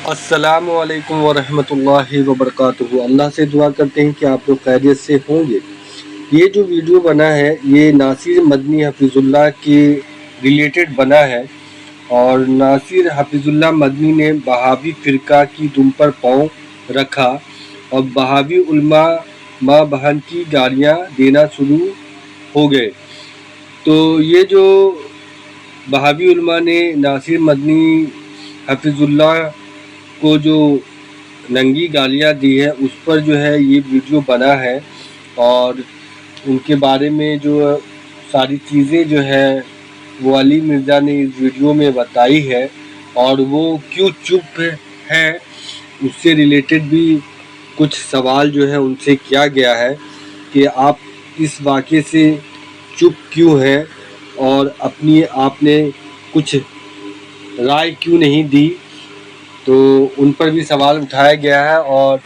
السلام علیکم ورحمۃ اللہ وبرکاتہ۔ اللہ سے دعا کرتے ہیں کہ آپ لوگ خیریت سے ہوں گے۔ یہ جو ویڈیو بنا ہے یہ ناصر مدنی حفظ اللہ کے ریلیٹڈ بنا ہے، اور ناصر حفظ اللہ مدنی نے بہاوی فرقہ کی دم پر پاؤں رکھا اور بہاوی علماء ماں بہن کی گالیاں دینا شروع ہو گئے۔ تو یہ جو بہاوی علماء نے ناصر مدنی حفظ اللہ کو جو ننگی گالیاں دی ہے اس پر جو ہے یہ ویڈیو بنا ہے، اور ان کے بارے میں جو ساری چیزیں جو ہے وہ علی مرزا نے اس ویڈیو میں بتائی ہے، اور وہ کیوں چپ ہے اس سے ریلیٹڈ بھی کچھ سوال جو ہے ان سے کیا گیا ہے کہ آپ اس واقعے سے چپ کیوں ہیں اور اپنی آپ نے کچھ رائے کیوں نہیں دی۔ تو ان پر بھی سوال اٹھایا گیا ہے، اور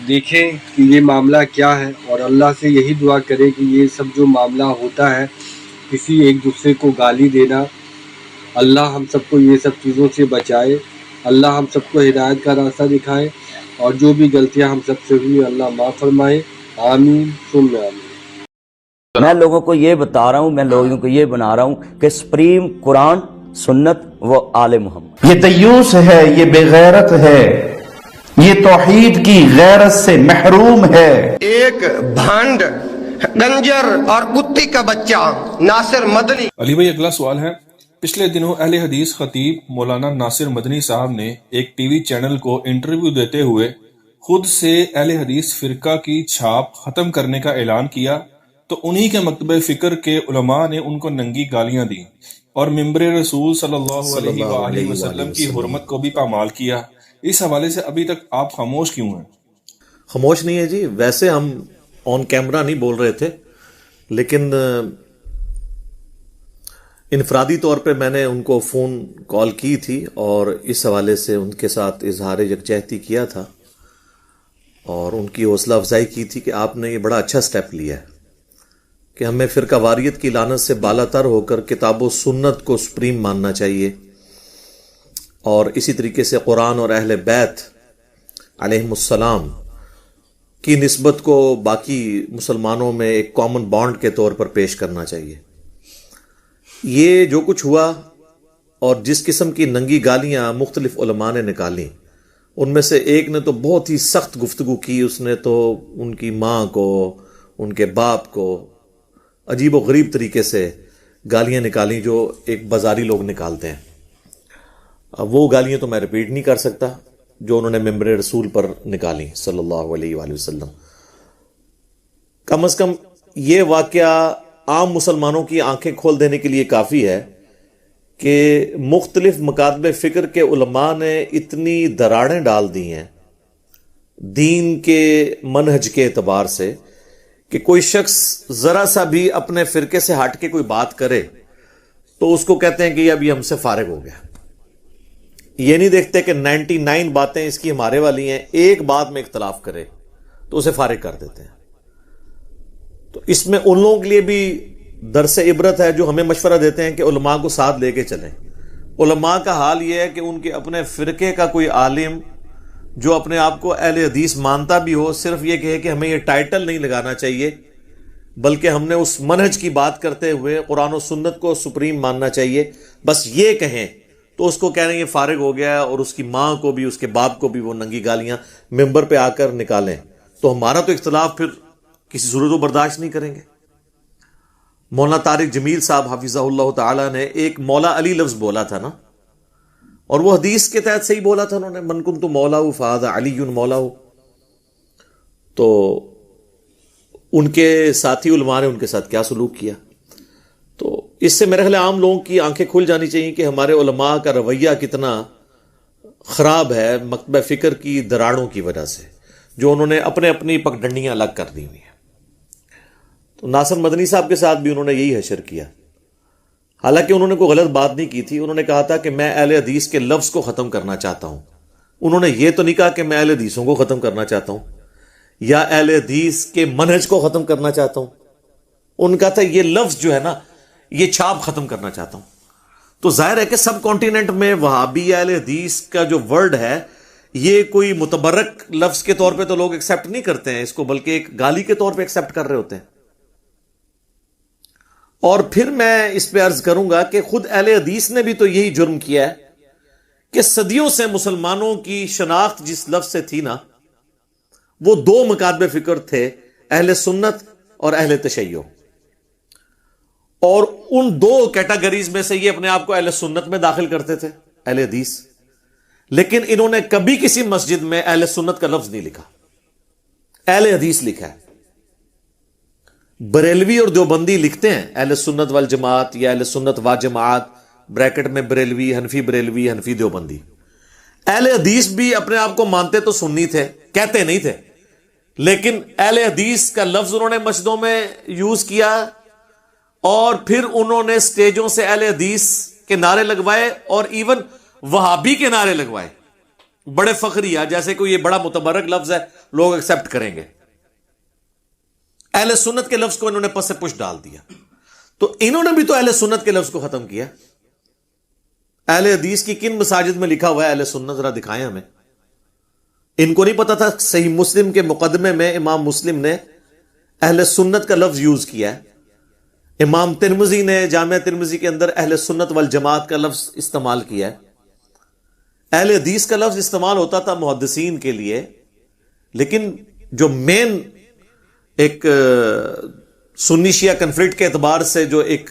دیکھیں کہ یہ معاملہ کیا ہے، اور اللہ سے یہی دعا کرے کہ یہ سب جو معاملہ ہوتا ہے کسی ایک دوسرے کو گالی دینا، اللہ ہم سب کو یہ سب چیزوں سے بچائے، اللہ ہم سب کو ہدایت کا راستہ دکھائے، اور جو بھی غلطیاں ہم سب سے ہوئی اللہ معاف فرمائے، آمین ثم آمین۔ میں لوگوں کو یہ بتا رہا ہوں، میں لوگوں کو یہ بنا رہا ہوں کہ سپریم قرآن سنت و آل محمد۔ یہ دیوس ہے، یہ بے غیرت ہے، یہ توحید کی غیرت سے محروم ہے۔ ایک بھانڈ گنجر اور کتی کا بچہ ناصر مدنی۔ علی بھائی اگلا سوال ہے، پچھلے دنوں اہل حدیث خطیب مولانا ناصر مدنی صاحب نے ایک ٹی وی چینل کو انٹرویو دیتے ہوئے خود سے اہل حدیث فرقہ کی چھاپ ختم کرنے کا اعلان کیا، تو انہی کے مکتبہ فکر کے علماء نے ان کو ننگی گالیاں دی اور ممبر رسول صلی اللہ علیہ وآلہ وسلم کی حرمت کو بھی پامال کیا۔ اس حوالے سے ابھی تک آپ خاموش کیوں ہیں؟ خاموش نہیں ہے جی، ویسے ہم آن کیمرہ نہیں بول رہے تھے، لیکن انفرادی طور پہ میں نے ان کو فون کال کی تھی اور اس حوالے سے ان کے ساتھ اظہار یکجہتی کیا تھا اور ان کی حوصلہ افزائی کی تھی کہ آپ نے یہ بڑا اچھا سٹیپ لیا ہے کہ ہمیں فرقہ واریت کی لعنت سے بالا تر ہو کر کتاب و سنت کو سپریم ماننا چاہیے، اور اسی طریقے سے قرآن اور اہل بیت علیہم السلام کی نسبت کو باقی مسلمانوں میں ایک کامن بانڈ کے طور پر پیش کرنا چاہیے۔ یہ جو کچھ ہوا اور جس قسم کی ننگی گالیاں مختلف علماء نے نکالیں، ان میں سے ایک نے تو بہت ہی سخت گفتگو کی، اس نے تو ان کی ماں کو، ان کے باپ کو عجیب و غریب طریقے سے گالیاں نکالیں جو ایک بازاری لوگ نکالتے ہیں۔ اب وہ گالیاں تو میں ریپیٹ نہیں کر سکتا جو انہوں نے ممبر رسول پر نکالی صلی اللہ علیہ وآلہ وسلم۔ کم از کم یہ واقعہ عام مسلمانوں کی آنکھیں کھول دینے کے لیے کافی ہے کہ مختلف مکاتب فکر کے علماء نے اتنی دراڑیں ڈال دی ہیں دین کے منہج کے اعتبار سے کہ کوئی شخص ذرا سا بھی اپنے فرقے سے ہٹ کے کوئی بات کرے تو اس کو کہتے ہیں کہ یہ ابھی ہم سے فارغ ہو گیا۔ یہ نہیں دیکھتے کہ 99 باتیں اس کی ہمارے والی ہیں، ایک بات میں اختلاف کرے تو اسے فارغ کر دیتے ہیں۔ تو اس میں ان لوگوں کے لیے بھی درس عبرت ہے جو ہمیں مشورہ دیتے ہیں کہ علماء کو ساتھ لے کے چلیں۔ علماء کا حال یہ ہے کہ ان کے اپنے فرقے کا کوئی عالم جو اپنے آپ کو اہل حدیث مانتا بھی ہو، صرف یہ کہے کہ ہمیں یہ ٹائٹل نہیں لگانا چاہیے، بلکہ ہم نے اس منہج کی بات کرتے ہوئے قرآن و سنت کو سپریم ماننا چاہیے، بس یہ کہیں تو اس کو کہہ رہے ہیں یہ فارغ ہو گیا، اور اس کی ماں کو بھی، اس کے باپ کو بھی وہ ننگی گالیاں ممبر پہ آ کر نکالیں، تو ہمارا تو اختلاف پھر کسی صورت و برداشت نہیں کریں گے۔ مولانا طارق جمیل صاحب حفظہ اللہ تعالی نے ایک مولا علی لفظ بولا تھا نا، اور وہ حدیث کے تحت صحیح بولا تھا، انہوں نے من کنت مولاہ فہذا علی مولاہ۔ تو ان کے ساتھی علماء نے ان کے ساتھ کیا سلوک کیا، تو اس سے میرے خیال عام لوگوں کی آنکھیں کھل جانی چاہیے کہ ہمارے علماء کا رویہ کتنا خراب ہے مکتبہ فکر کی دراڑوں کی وجہ سے، جو انہوں نے اپنے اپنی پگڈنڈیاں الگ کر دی ہوئی ہیں۔ تو ناصر مدنی صاحب کے ساتھ بھی انہوں نے یہی حشر کیا، حالانکہ انہوں نے کوئی غلط بات نہیں کی تھی، انہوں نے کہا تھا کہ میں اہل حدیث کے لفظ کو ختم کرنا چاہتا ہوں۔ انہوں نے یہ تو نہیں کہا کہ میں اہل حدیثوں کو ختم کرنا چاہتا ہوں یا اہل حدیث کے منہج کو ختم کرنا چاہتا ہوں، ان کا تھا یہ لفظ جو ہے نا یہ چھاپ ختم کرنا چاہتا ہوں۔ تو ظاہر ہے کہ سب کانٹیننٹ میں وہابی اہل حدیث کا جو ورڈ ہے یہ کوئی متبرک لفظ کے طور پہ تو لوگ ایکسیپٹ نہیں کرتے ہیں اس کو، بلکہ ایک گالی کے طور پہ ایکسیپٹ کر رہے ہوتے ہیں. اور پھر میں اس پہ عرض کروں گا کہ خود اہل حدیث نے بھی تو یہی جرم کیا ہے کہ صدیوں سے مسلمانوں کی شناخت جس لفظ سے تھی نا، وہ دو مکاتب فکر تھے، اہل سنت اور اہل تشیع. اور ان دو کیٹیگریز میں سے یہ اپنے آپ کو اہل سنت میں داخل کرتے تھے، اہل حدیث. لیکن انہوں نے کبھی کسی مسجد میں اہل سنت کا لفظ نہیں لکھا، اہل حدیث لکھا ہے. بریلوی اور دیوبندی لکھتے ہیں اہل سنت والجماعت یا اہل سنت و جماعت، بریکٹ میں بریلوی، حنفی دیوبندی. اہل حدیث بھی اپنے آپ کو مانتے تو سنی تھے، کہتے نہیں تھے، لیکن اہل حدیث کا لفظ انہوں نے مسجدوں میں یوز کیا، اور پھر انہوں نے سٹیجوں سے اہل حدیث کے نعرے لگوائے اور ایون وہابی کے نعرے لگوائے، بڑے فخریہ، جیسے کوئی یہ بڑا متبرک لفظ ہے، لوگ ایکسپٹ کریں گے. اہل سنت کے لفظ کو انہوں نے پس سے پش ڈال دیا. تو انہوں نے بھی تو اہل سنت کے لفظ کو ختم کیا. اہل حدیث کی کن مساجد میں لکھا ہوا ہے اہل سنت؟ ذرا دکھائیں ہمیں. ان کو نہیں پتا تھا صحیح مسلم کے مقدمے میں امام مسلم نے اہل سنت کا لفظ یوز کیا ہے. امام ترمذی نے جامعہ ترمذی کے اندر اہل سنت والجماعت کا لفظ استعمال کیا ہے. اہل حدیث کا لفظ استعمال ہوتا تھا محدثین کے لیے، لیکن جو مین ایک سنی شیعہ کنفلکٹ کے اعتبار سے جو ایک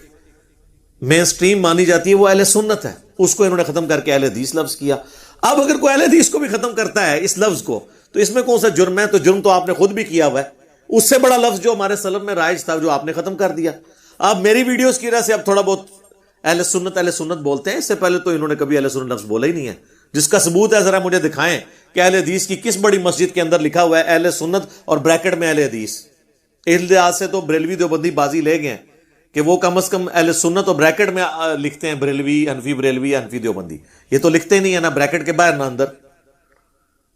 مین سٹریم مانی جاتی ہے وہ اہل سنت ہے، اس کو انہوں نے ختم کر کے اہل حدیث لفظ کیا. اب اگر کوئی اہل حدیث کو بھی ختم کرتا ہے اس لفظ کو، تو اس میں کون سا جرم ہے؟ تو جرم تو آپ نے خود بھی کیا ہوا ہے. اس سے بڑا لفظ جو ہمارے سلف میں رائج تھا، جو آپ نے ختم کر دیا. آپ میری ویڈیوز کی وجہ سے اب تھوڑا بہت اہل سنت بولتے ہیں، اس سے پہلے تو انہوں نے کبھی اہل سنت لفظ بولا ہی نہیں ہے. جس کا ثبوت ہے ذرا مجھے دکھائیں کہ اہل حدیث کی کس بڑی مسجد کے اندر لکھا ہوا ہے اہل سنت اور بریکٹ میں اہل حدیث. اس لحاظ سے تو بریلوی دیوبندی بازی لے گئے کہ وہ کم از کم اہل سنت اور بریکٹ میں لکھتے ہیں، بریلوی حنفی دیوبندی. یہ تو لکھتے نہیں ہے، نہ بریکٹ کے باہر نہ اندر.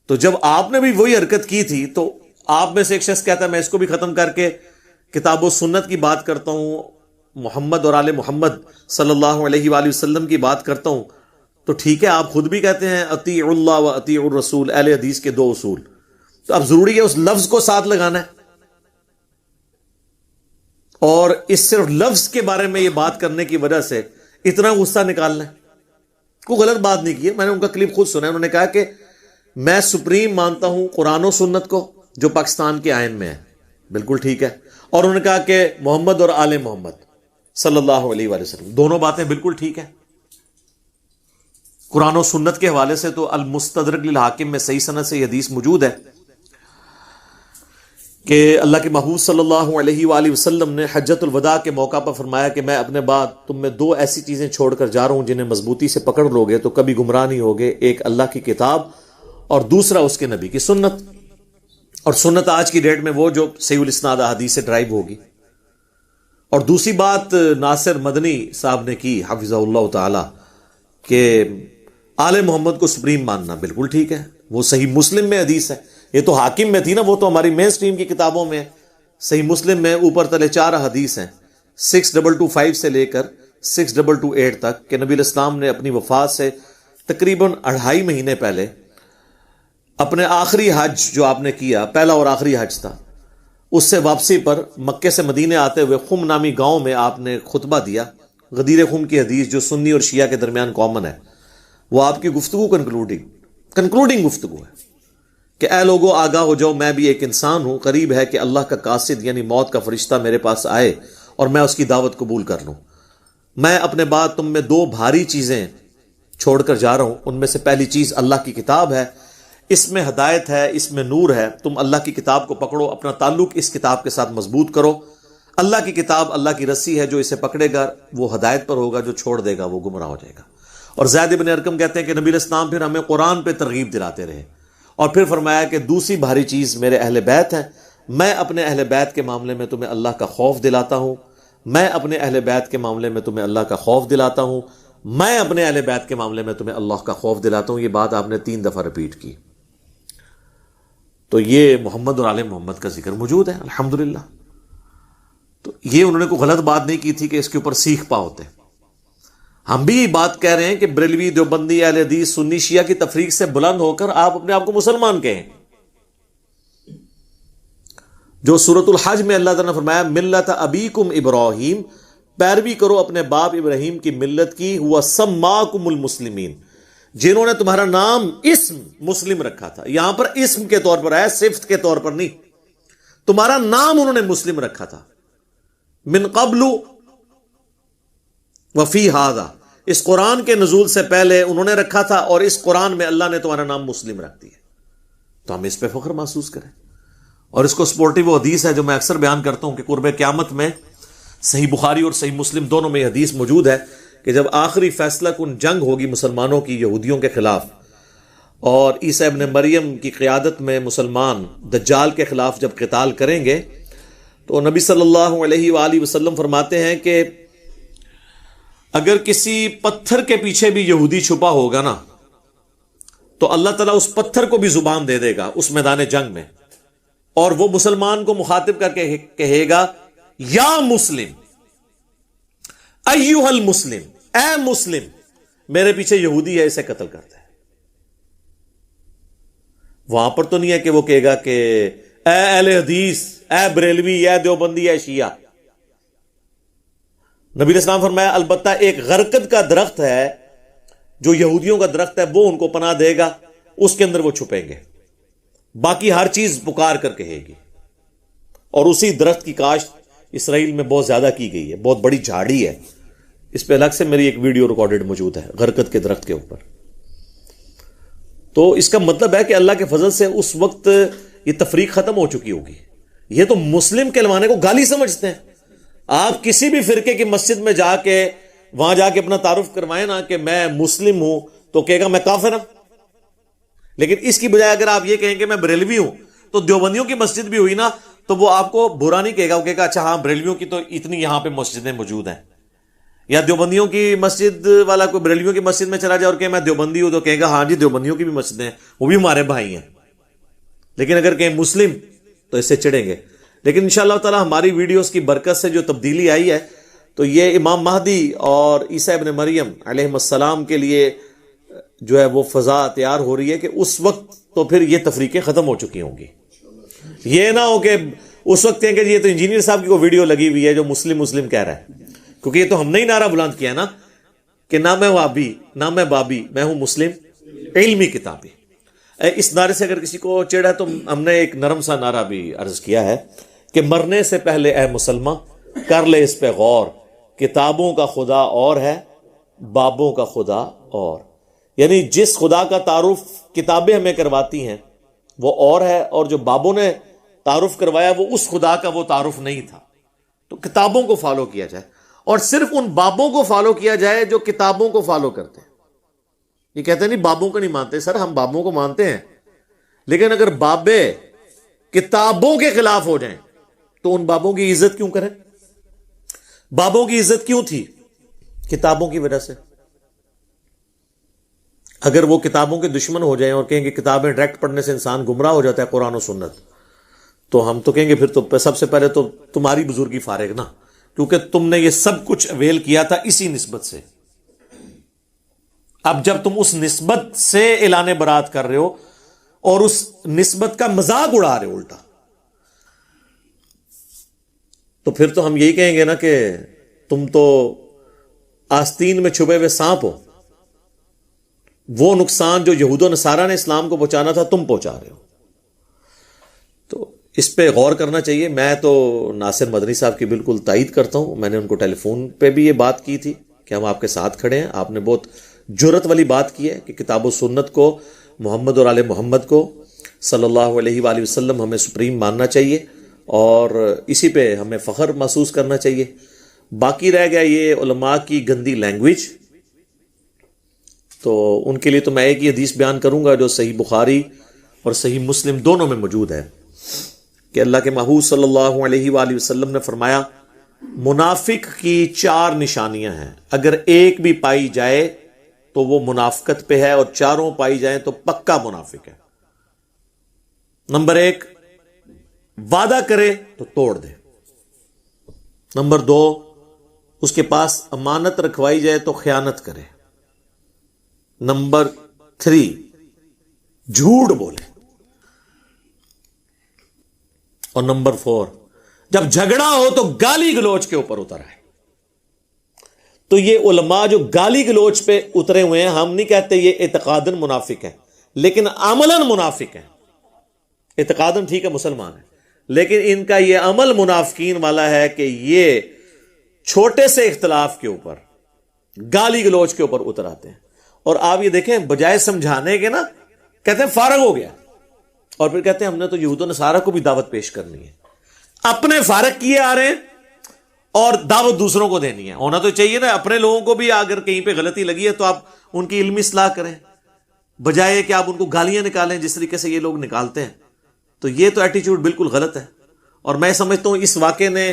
تو جب آپ نے بھی وہی حرکت کی تھی، تو آپ میں سے ایک شخص کہتا ہے میں اس کو بھی ختم کر کے کتاب و سنت کی بات کرتا ہوں، محمد اور آل محمد صلی اللہ علیہ وآلہ وسلم کی بات کرتا ہوں. تو ٹھیک ہے، آپ خود بھی کہتے ہیں اطیعوا اللہ و اطیعوا الرسول، اہل حدیث کے دو اصول. تو اب ضروری ہے اس لفظ کو ساتھ لگانا ہے، اور اس صرف لفظ کے بارے میں یہ بات کرنے کی وجہ سے اتنا غصہ نکالنا ہے. کوئی غلط بات نہیں کی ہے، میں نے ان کا کلپ خود سنا ہے. انہوں نے کہا کہ میں سپریم مانتا ہوں قرآن و سنت کو جو پاکستان کے آئین میں ہے. بالکل ٹھیک ہے. اور انہوں نے کہا کہ محمد اور آل محمد صلی اللہ علیہ وآلہ وسلم، دونوں باتیں بالکل ٹھیک ہے. قرآن و سنت کے حوالے سے تو المستدرک للحاکم میں صحیح سند سے یہ حدیث موجود ہے کہ اللہ کے محبوب صلی اللہ علیہ وآلہ وسلم نے حجۃ الوداع کے موقع پر فرمایا کہ میں اپنے بعد تم میں دو ایسی چیزیں چھوڑ کر جا رہا ہوں جنہیں مضبوطی سے پکڑ لو گے تو کبھی گمراہ نہیں ہوگے. ایک اللہ کی کتاب اور دوسرا اس کے نبی کی سنت. اور سنت آج کی ڈیٹ میں وہ جو صحیح الاسناد احادیث سے ڈرائیو ہوگی. اور دوسری بات ناصر مدنی صاحب نے کی حفظہ اللہ تعالی کہ آل محمد کو سپریم ماننا، بالکل ٹھیک ہے، وہ صحیح مسلم میں حدیث ہے. یہ تو حاکم میں تھی نا، وہ تو ہماری مین سٹریم کی کتابوں میں. صحیح مسلم میں اوپر تلے 4 حدیث ہیں 6225 سے لے کر 6228 تک کہ نبی الاسلام نے اپنی وفات سے تقریباً 2.5 مہینے پہلے اپنے آخری حج جو آپ نے کیا، پہلا اور آخری حج تھا، اس سے واپسی پر مکے سے مدینے آتے ہوئے خم نامی گاؤں میں آپ نے خطبہ دیا. غدیر خم کی حدیث جو سنی اور شیعہ کے درمیان کامن ہے، وہ آپ کی گفتگو کنکلوڈنگ گفتگو ہے کہ اے لوگو آگاہ ہو جاؤ، میں بھی ایک انسان ہوں، قریب ہے کہ اللہ کا قاصد یعنی موت کا فرشتہ میرے پاس آئے اور میں اس کی دعوت قبول کر لوں. میں اپنے بعد تم میں 2 بھاری چیزیں چھوڑ کر جا رہا ہوں. ان میں سے پہلی چیز اللہ کی کتاب ہے، اس میں ہدایت ہے، اس میں نور ہے. تم اللہ کی کتاب کو پکڑو، اپنا تعلق اس کتاب کے ساتھ مضبوط کرو. اللہ کی کتاب اللہ کی رسی ہے، جو اسے پکڑے گا وہ ہدایت پر ہوگا، جو چھوڑ دے گا وہ گمراہ ہو جائے گا. اور زید بن ارقم کہتے ہیں کہ نبی الاسلام پھر ہمیں قرآن پہ ترغیب دلاتے رہے، اور پھر فرمایا کہ دوسری بھاری چیز میرے اہل بیت ہیں. میں اپنے اہل بیت کے معاملے میں تمہیں اللہ کا خوف دلاتا ہوں، میں اپنے اہل بیت کے معاملے میں تمہیں اللہ کا خوف دلاتا ہوں، میں اپنے اہل بیت کے معاملے میں تمہیں اللہ کا خوف دلاتا ہوں. یہ بات آپ نے 3 دفعہ رپیٹ کی. تو یہ محمد اور آل محمد کا ذکر موجود ہے الحمدللہ. تو یہ انہوں نے کوئی غلط بات نہیں کی تھی کہ اس کے اوپر سیکھ پا ہوتے. ہم بھی بات کہہ رہے ہیں کہ بریلوی، دیوبندی، اہل حدیث، سنی، شیعہ کی تفریق سے بلند ہو کر آپ اپنے آپ کو مسلمان کہیں. جو سورۃ الحج میں اللہ تعالیٰ نے فرمایا ملت ابیکم ابراہیم، پیروی کرو اپنے باپ ابراہیم کی ملت کی، ہوا سماکم المسلمین، جنہوں نے تمہارا نام اسم مسلم رکھا تھا. یہاں پر اسم کے طور پر ہے، صفت کے طور پر نہیں. تمہارا نام انہوں نے مسلم رکھا تھا. من قبل وفی ھذا، اس قرآن کے نزول سے پہلے انہوں نے رکھا تھا، اور اس قرآن میں اللہ نے تمہارا نام مسلم رکھ دیا. تو ہم اس پہ فخر محسوس کریں. اور اس کو سپورٹیو وہ حدیث ہے جو میں اکثر بیان کرتا ہوں کہ قرب قیامت میں صحیح بخاری اور صحیح مسلم دونوں میں یہ حدیث موجود ہے کہ جب آخری فیصلہ کن جنگ ہوگی مسلمانوں کی یہودیوں کے خلاف، اور عیسیٰ ابن مریم کی قیادت میں مسلمان دجال کے خلاف جب قتال کریں گے، تو نبی صلی اللہ علیہ وآلہ وسلم فرماتے ہیں کہ اگر کسی پتھر کے پیچھے بھی یہودی چھپا ہوگا نا، تو اللہ تعالیٰ اس پتھر کو بھی زبان دے دے گا اس میدان جنگ میں، اور وہ مسلمان کو مخاطب کر کے کہے گا یا مسلم، ایھا المسلم، اے مسلم، میرے پیچھے یہودی ہے، اسے قتل کرتا ہے. وہاں پر تو نہیں ہے کہ وہ کہے گا کہ اے اہل حدیث، اے بریلوی، اے دیوبندی، اے شیعہ. نبی علیہ السلام فرمایا البتہ ایک غرقد کا درخت ہے جو یہودیوں کا درخت ہے، وہ ان کو پناہ دے گا، اس کے اندر وہ چھپیں گے. باقی ہر چیز پکار کر کہے گی. اور اسی درخت کی کاشت اسرائیل میں بہت زیادہ کی گئی ہے، بہت بڑی جھاڑی ہے. اس پہ الگ سے میری ایک ویڈیو ریکارڈڈ موجود ہے غرقد کے درخت کے اوپر. تو اس کا مطلب ہے کہ اللہ کے فضل سے اس وقت یہ تفریق ختم ہو چکی ہوگی. یہ تو مسلم کہلوانے کو گالی سمجھتے ہیں. آپ کسی بھی فرقے کی مسجد میں جا کے وہاں جا کے اپنا تعارف کروائیں نا کہ میں مسلم ہوں، تو کہے گا میں کافر ہوں. لیکن اس کی بجائے اگر آپ یہ کہیں کہ میں بریلوی ہوں، تو دیوبندیوں کی مسجد بھی ہوئی نا، تو وہ آپ کو برا نہیں کہے گا، وہ کہے گا اچھا ہاں بریلویوں کی تو اتنی یہاں پہ مسجدیں موجود ہیں. یا دیوبندیوں کی مسجد والا کوئی بریلویوں کی مسجد میں چلا جائے اور کہ میں دیوبندی ہوں، تو کہے گا ہاں جی دیوبندیوں کی بھی مسجدیں ہیں، وہ بھی ہمارے بھائی ہیں. لیکن اگر کہیں مسلم تو اس سے چڑھیں گے. لیکن انشاءاللہ تعالی ہماری ویڈیوز کی برکت سے جو تبدیلی آئی ہے، تو یہ امام مہدی اور عیسیٰ ابن مریم علیہ السلام کے لیے جو ہے وہ فضا تیار ہو رہی ہے کہ اس وقت تو پھر یہ تفریقیں ختم ہو چکی ہوں گی. یہ نہ ہو کہ اس وقت کہیں کہ یہ تو انجینئر صاحب کی کوئی ویڈیو لگی ہوئی ہے جو مسلم مسلم کہہ رہا ہے. کیونکہ یہ تو ہم نے ہی نعرہ بلند کیا نا کہ نہ میں وابی نہ میں بابی، میں ہوں مسلم علمی کتابی. اس نعرے سے اگر کسی کو چڑھا تو ہم نے ایک نرم سا نعرہ بھی عرض کیا ہے کہ مرنے سے پہلے اے مسلمان کر لے اس پہ غور، کتابوں کا خدا اور ہے، بابوں کا خدا اور. یعنی جس خدا کا تعارف کتابیں ہمیں کرواتی ہیں وہ اور ہے، اور جو بابوں نے تعارف کروایا وہ اس خدا کا وہ تعارف نہیں تھا. تو کتابوں کو فالو کیا جائے، اور صرف ان بابوں کو فالو کیا جائے جو کتابوں کو فالو کرتے ہیں. یہ کہتے ہیں نہیں بابوں کو نہیں مانتے. سر ہم بابوں کو مانتے ہیں، لیکن اگر بابے کتابوں کے خلاف ہو جائیں تو ان بابوں کی عزت کیوں کریں؟ بابوں کی عزت کیوں تھی؟ کتابوں کی وجہ سے. اگر وہ کتابوں کے دشمن ہو جائیں اور کہیں کہ کتابیں ڈائریکٹ پڑھنے سے انسان گمراہ ہو جاتا ہے قرآن و سنت، تو ہم تو کہیں گے پھر تو سب سے پہلے تو تمہاری بزرگی فارغ نا، کیونکہ تم نے یہ سب کچھ اویل کیا تھا اسی نسبت سے. اب جب تم اس نسبت سے اعلان برات کر رہے ہو اور اس نسبت کا مذاق اڑا رہے ہو الٹا، تو پھر تو ہم یہی کہیں گے نا کہ تم تو آستین میں چھپے ہوئے سانپ ہو. وہ نقصان جو یہود و نصارہ نے اسلام کو پہنچانا تھا تم پہنچا رہے ہو. تو اس پہ غور کرنا چاہیے. میں تو ناصر مدنی صاحب کی بالکل تائید کرتا ہوں. میں نے ان کو ٹیلی فون پہ بھی یہ بات کی تھی کہ ہم آپ کے ساتھ کھڑے ہیں. آپ نے بہت جرت والی بات کی ہے کہ کتاب و سنت کو، محمد اور آل محمد کو صلی اللہ علیہ وآلہ وسلم ہمیں سپریم ماننا چاہیے، اور اسی پہ ہمیں فخر محسوس کرنا چاہیے. باقی رہ گیا یہ علماء کی گندی لینگویج، تو ان کے لیے تو میں ایک ہی حدیث بیان کروں گا جو صحیح بخاری اور صحیح مسلم دونوں میں موجود ہے کہ اللہ کے محبوب صلی اللہ علیہ وآلہ وسلم نے فرمایا منافق کی 4 نشانیاں ہیں، اگر ایک بھی پائی جائے تو وہ منافقت پہ ہے، اور 4 پائی جائیں تو پکا منافق ہے. نمبر 1، وعدہ کرے تو توڑ دے. نمبر 2، اس کے پاس امانت رکھوائی جائے تو خیانت کرے. نمبر 3 جھوٹ بولے. اور نمبر 4 جب جھگڑا ہو تو گالی گلوچ کے اوپر اتر آئے. تو یہ علماء جو گالی گلوچ پہ اترے ہوئے ہیں، ہم نہیں کہتے یہ اعتقاداً منافق ہیں، لیکن عملاً منافق ہیں. اعتقاداً ٹھیک ہے مسلمان ہیں، لیکن ان کا یہ عمل منافقین والا ہے کہ یہ چھوٹے سے اختلاف کے اوپر گالی گلوچ کے اوپر اتر آتے ہیں. اور آپ یہ دیکھیں، بجائے سمجھانے کے نا کہتے ہیں فارغ ہو گیا، اور پھر کہتے ہیں ہم نے تو یہود و نصارہ کو بھی دعوت پیش کرنی ہے. اپنے فارغ کیے آ رہے ہیں اور دعوت دوسروں کو دینی ہے. ہونا تو چاہیے نا، اپنے لوگوں کو بھی اگر کہیں پہ غلطی لگی ہے تو آپ ان کی علمی اصلاح کریں، بجائے کہ آپ ان کو گالیاں نکالیں جس طریقے سے یہ لوگ نکالتے ہیں. تو یہ تو ایٹیچیوڈ بالکل غلط ہے. اور میں سمجھتا ہوں اس واقعے نے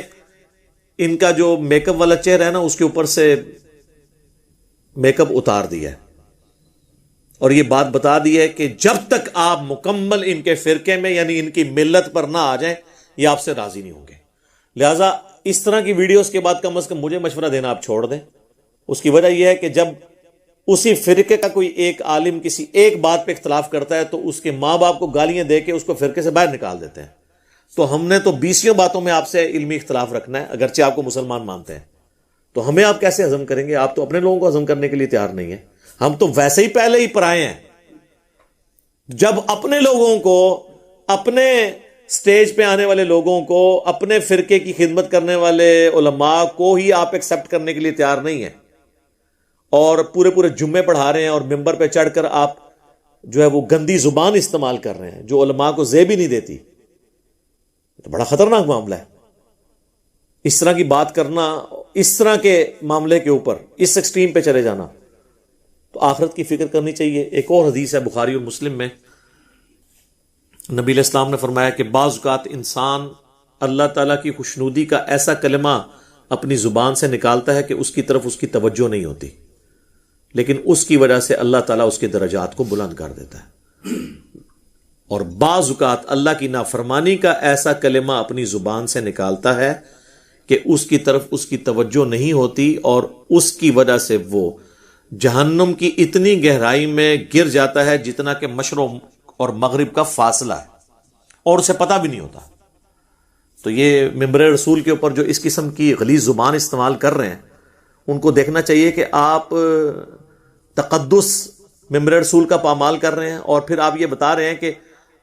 ان کا جو میک اپ والا چہرہ ہے نا، اس کے اوپر سے میک اپ اتار دیا ہے، اور یہ بات بتا دی ہے کہ جب تک آپ مکمل ان کے فرقے میں یعنی ان کی ملت پر نہ آ جائیں، یہ آپ سے راضی نہیں ہوں گے. لہٰذا اس طرح کی ویڈیوز کے بعد کم از کم مجھے مشورہ دینا آپ چھوڑ دیں. اس کی وجہ یہ ہے کہ جب اسی فرقے کا کوئی ایک عالم کسی ایک بات پہ اختلاف کرتا ہے تو اس کے ماں باپ کو گالیاں دے کے اس کو فرقے سے باہر نکال دیتے ہیں. تو ہم نے تو 20 باتوں میں آپ سے علمی اختلاف رکھنا ہے، اگرچہ آپ کو مسلمان مانتے ہیں. تو ہمیں آپ کیسے ہضم کریں گے؟ آپ تو اپنے لوگوں کو ہضم کرنے کے لیے تیار نہیں ہیں. ہم تو ویسے ہی پہلے ہی پرائے ہیں. جب اپنے لوگوں کو، اپنے سٹیج پہ آنے والے لوگوں کو، اپنے فرقے کی خدمت کرنے والے علماء کو ہی آپ ایکسپٹ کرنے کے لیے تیار نہیں ہیں، اور پورے جمعے پڑھا رہے ہیں اور ممبر پہ چڑھ کر آپ جو ہے وہ گندی زبان استعمال کر رہے ہیں جو علماء کو زیب ہی نہیں دیتی، تو بڑا خطرناک معاملہ ہے. اس طرح کی بات کرنا، اس طرح کے معاملے کے اوپر اس ایکسٹریم پہ چلے جانا، تو آخرت کی فکر کرنی چاہیے. ایک اور حدیث ہے بخاری اور مسلم میں، نبی علیہ السلام نے فرمایا کہ بعض اوقات انسان اللہ تعالیٰ کی خوشنودی کا ایسا کلمہ اپنی زبان سے نکالتا ہے کہ اس کی طرف اس کی توجہ نہیں ہوتی، لیکن اس کی وجہ سے اللہ تعالیٰ اس کے درجات کو بلند کر دیتا ہے. اور بعض اوقات اللہ کی نافرمانی کا ایسا کلمہ اپنی زبان سے نکالتا ہے کہ اس کی طرف اس کی توجہ نہیں ہوتی، اور اس کی وجہ سے وہ جہنم کی اتنی گہرائی میں گر جاتا ہے جتنا کہ مشرق اور مغرب کا فاصلہ ہے، اور اسے پتہ بھی نہیں ہوتا. تو یہ ممبر رسول کے اوپر جو اس قسم کی غلیظ زبان استعمال کر رہے ہیں، ان کو دیکھنا چاہیے کہ آپ تقدس ممبر رسول کا پامال کر رہے ہیں، اور پھر آپ یہ بتا رہے ہیں کہ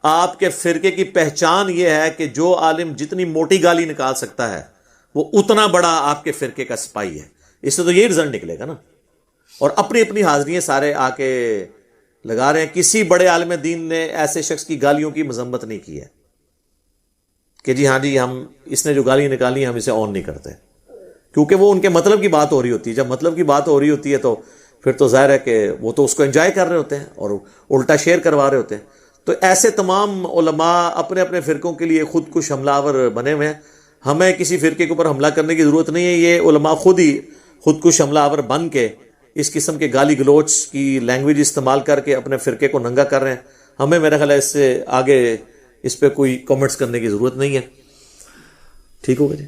آپ کے فرقے کی پہچان یہ ہے کہ جو عالم جتنی موٹی گالی نکال سکتا ہے وہ اتنا بڑا آپ کے فرقے کا سپاہی ہے. اس سے تو یہی رزلٹ نکلے گا نا. اور اپنی اپنی حاضریاں سارے آ کے لگا رہے ہیں. کسی بڑے عالم دین نے ایسے شخص کی گالیوں کی مذمت نہیں کی ہے کہ جی ہاں جی ہم اس نے جو گالیاں نکالی ہم اسے آن نہیں کرتے، کیونکہ وہ ان کے مطلب کی بات ہو رہی ہوتی ہے. جب مطلب کی بات ہو رہی ہوتی ہے تو پھر تو ظاہر ہے کہ وہ تو اس کو انجوائے کر رہے ہوتے ہیں اور الٹا شیئر کروا رہے ہوتے ہیں. تو ایسے تمام علماء اپنے اپنے فرقوں کے لیے خود کش حملہ آور بنے ہوئے ہیں. ہمیں کسی فرقے کے اوپر حملہ کرنے کی ضرورت نہیں ہے. یہ علماء خود ہی خود کش حملہ آور بن کے اس قسم کے گالی گلوچ کی لینگویج استعمال کر کے اپنے فرقے کو ننگا کر رہے ہیں. ہمیں میرا خیال ہے اس سے آگے اس پہ کوئی کامنٹس کرنے کی ضرورت نہیں ہے. ٹھیک ہوگا جی.